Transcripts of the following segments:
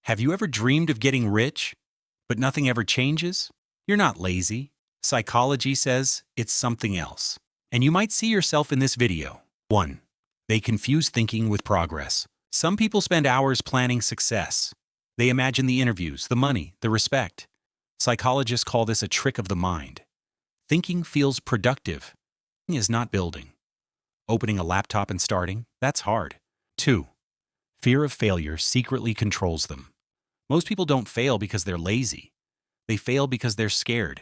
Have you ever dreamed of getting rich, but nothing ever changes? You're not lazy. Psychology says it's something else. And you might see yourself in this video. 1. They confuse thinking with progress. Some people spend hours planning success. They imagine the interviews, the money, the respect. Psychologists call this a trick of the mind. Thinking feels productive. Is not building. Opening a laptop and starting, that's hard. 2. Fear of failure secretly controls them. Most people don't fail because they're lazy. They fail because they're scared.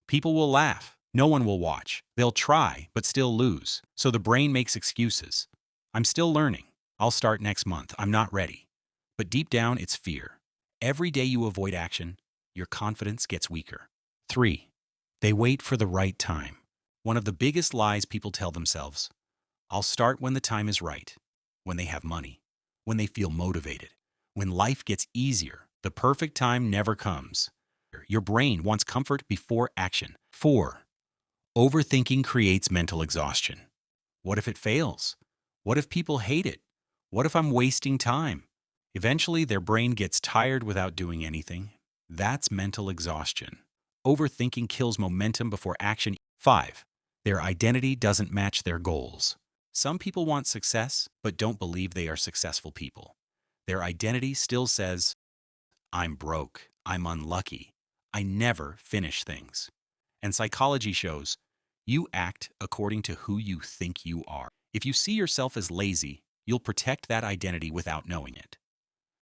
People will laugh. No one will watch. They'll try, but still lose. So the brain makes excuses. I'm still learning. I'll start next month. I'm not ready. But deep down, it's fear. Every day you avoid action, your confidence gets weaker. 3. They wait for the right time. One of the biggest lies people tell themselves: I'll start when the time is right, when they have money, when they feel motivated, when life gets easier. The perfect time never comes. Your brain wants comfort before action. 4. Overthinking creates mental exhaustion. What if it fails? What if people hate it? What if I'm wasting time? Eventually, their brain gets tired without doing anything. That's mental exhaustion. Overthinking kills momentum before action. 5. Their identity doesn't match their goals. Some people want success, but don't believe they are successful people. Their identity still says, I'm broke, I'm unlucky, I never finish things. And psychology shows you act according to who you think you are. If you see yourself as lazy, you'll protect that identity without knowing it.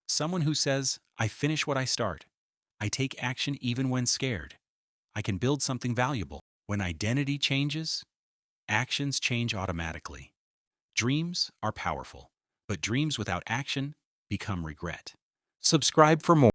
Someone who says, I finish what I start. I take action even when scared. I can build something valuable. When identity changes, actions change automatically. Dreams are powerful, but dreams without action become regret. Subscribe for more.